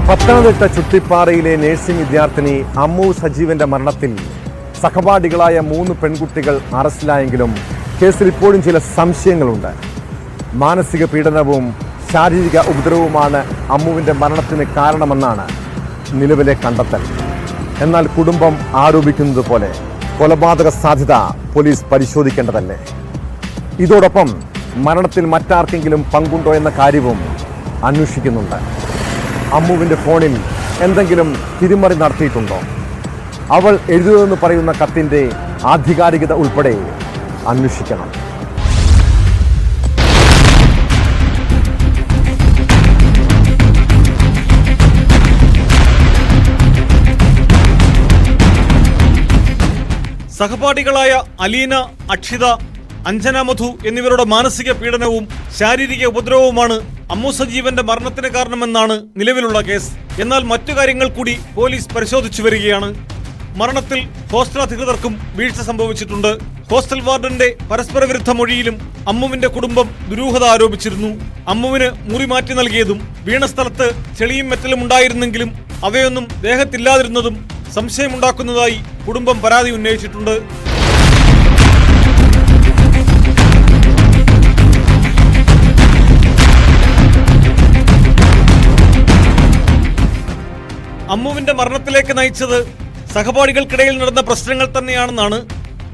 Pathanamthitta ചുട്ടിപ്പാറയിലെ nursing വിദ്യാർത്ഥിനി അമ്മു സജീവന്റെ മരണത്തിൽ സഹപാഠികളായ 3 പെൺകുട്ടികൾ അറസ്റ്റിലായെങ്കിലും കേസിൽ ഇപ്പോഴും ചില സംശയങ്ങളുണ്ട്. മാനസിക പീഡനവും ശാരീരിക ഉപദ്രവവുമാണ് അമ്മുവിൻ്റെ മരണത്തിന് കാരണമെന്നാണ് നിലവിലെ കണ്ടെത്തൽ. എന്നാൽ കുടുംബം ആരോപിക്കുന്നത് പോലെ കൊലപാതക സാധ്യത പോലീസ് പരിശോധിക്കേണ്ടതല്ലേ? ഇതോടൊപ്പം മരണത്തിൽ മറ്റാർക്കെങ്കിലും പങ്കുണ്ടോ എന്ന കാര്യവും അന്വേഷിക്കുന്നുണ്ട്. അമ്മുവിൻ്റെ ഫോണിൽ എന്തെങ്കിലും തിരിമറി നടത്തിയിട്ടുണ്ടോ? അവൾ എഴുതുമെന്ന് പറയുന്ന കത്തിൻ്റെ ആധികാരികത ഉൾപ്പെടെ അന്വേഷിക്കണം. സഹപാഠികളായ അലീന, അക്ഷിത, അഞ്ജന മധു എന്നിവരുടെ മാനസിക പീഡനവും ശാരീരിക ഉപദ്രവവുമാണ് അമ്മു സജീവന്റെ മരണത്തിന് കാരണമെന്നാണ് നിലവിലുള്ള കേസ്. എന്നാൽ മറ്റു കാര്യങ്ങൾ കൂടി പോലീസ് പരിശോധിച്ചു വരികയാണ്. മരണത്തിൽ ഹോസ്റ്റൽ അധികൃതർക്കും വീഴ്ച സംഭവിച്ചിട്ടുണ്ട്. ഹോസ്റ്റൽ വാർഡന്റെ പരസ്പര വിരുദ്ധ മൊഴിയിലും അമ്മുവിന്റെ കുടുംബം ദുരൂഹത ആരോപിച്ചിരുന്നു. അമ്മുവിന് മുറി മാറ്റി നൽകിയതും വീണ സ്ഥലത്ത് ചെളിയും മെറ്റലും ഉണ്ടായിരുന്നെങ്കിലും അവയൊന്നും ദേഹത്തില്ലാതിരുന്നതും സംശയമുണ്ടാക്കുന്നതായി കുടുംബം പരാതി ഉന്നയിച്ചിട്ടുണ്ട്. അമ്മുവിന്റെ മരണത്തിലേക്ക് നയിച്ചത് സഹപാഠികൾക്കിടയിൽ നടന്ന പ്രശ്നങ്ങൾ തന്നെയാണെന്നാണ്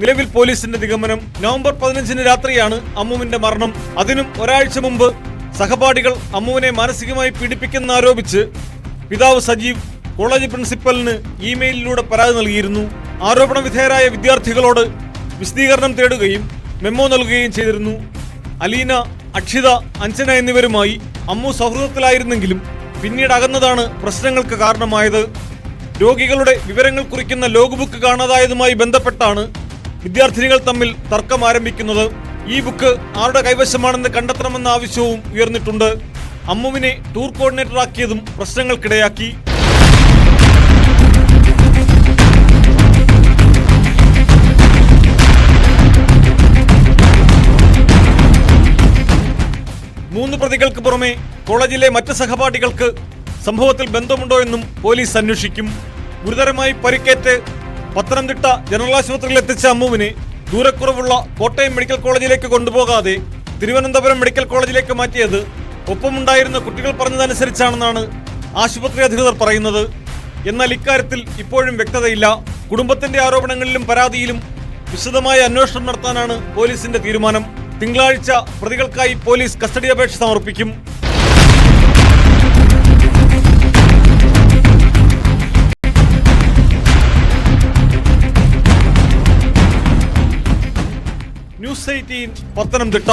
നിലവിൽ പോലീസിന്റെ നിഗമനം. നവംബർ 15 രാത്രിയാണ് അമ്മുവിന്റെ മരണം. അതിനും ഒരാഴ്ച മുമ്പ് സഹപാഠികൾ അമ്മുവിനെ മാനസികമായി പീഡിപ്പിക്കുന്നാരോപിച്ച് പിതാവ് സജീവ് കോളേജ് പ്രിൻസിപ്പലിന് ഇമെയിലിലൂടെ പരാതി നൽകിയിരുന്നു. ആരോപണ വിധേയരായ വിദ്യാർത്ഥികളോട് വിശദീകരണം തേടുകയും മെമ്മോ നൽകുകയും ചെയ്തിരുന്നു. അലീന, അക്ഷിത, അഞ്ജന എന്നിവരുമായി അമ്മു സൗഹൃദത്തിലായിരുന്നെങ്കിലും പിന്നീട് അകന്നതാണ് പ്രശ്നങ്ങൾക്ക് കാരണമായത്. രോഗികളുടെ വിവരങ്ങൾ കുറിക്കുന്ന ലോഗ് ബുക്ക് കാണാതായതുമായി ബന്ധപ്പെട്ടാണ് വിദ്യാർത്ഥിനികൾ തമ്മിൽ തർക്കം ആരംഭിക്കുന്നത്. ഈ ബുക്ക് ആരുടെ കൈവശമാണെന്ന് കണ്ടെത്തണമെന്ന ആവശ്യവും ഉയർന്നിട്ടുണ്ട്. അമ്മുവിനെ ടൂർ കോർഡിനേറ്ററാക്കിയതും പ്രശ്നങ്ങൾക്കിടയാക്കി. മൂന്ന് പ്രതികൾക്ക് പുറമെ കോളേജിലെ മറ്റ് സഹപാഠികൾക്ക് സംഭവത്തിൽ ബന്ധമുണ്ടോ എന്നും പോലീസ് അന്വേഷിക്കും. ഗുരുതരമായി പരിക്കേറ്റ് പത്തനംതിട്ട ജനറൽ ആശുപത്രിയിൽ എത്തിച്ച അമ്മുവിനെ ദൂരക്കുറവുള്ള കോട്ടയം മെഡിക്കൽ കോളേജിലേക്ക് കൊണ്ടുപോകാതെ തിരുവനന്തപുരം മെഡിക്കൽ കോളേജിലേക്ക് മാറ്റിയത് ഒപ്പമുണ്ടായിരുന്ന കുട്ടികൾ പറഞ്ഞതനുസരിച്ചാണെന്നാണ് ആശുപത്രി അധികൃതർ പറയുന്നത്. എന്നാൽ ഇക്കാര്യത്തിൽ ഇപ്പോഴും വ്യക്തതയില്ല. കുടുംബത്തിന്റെ ആരോപണങ്ങളിലും പരാതിയിലും വിശദമായ അന്വേഷണം നടത്താനാണ് പോലീസിന്റെ തീരുമാനം. തിങ്കളാഴ്ച പ്രതികൾക്കായി പോലീസ് കസ്റ്റഡി അപേക്ഷ സമർപ്പിക്കും. ന്യൂസ് 18 പത്തനംതിട്ട.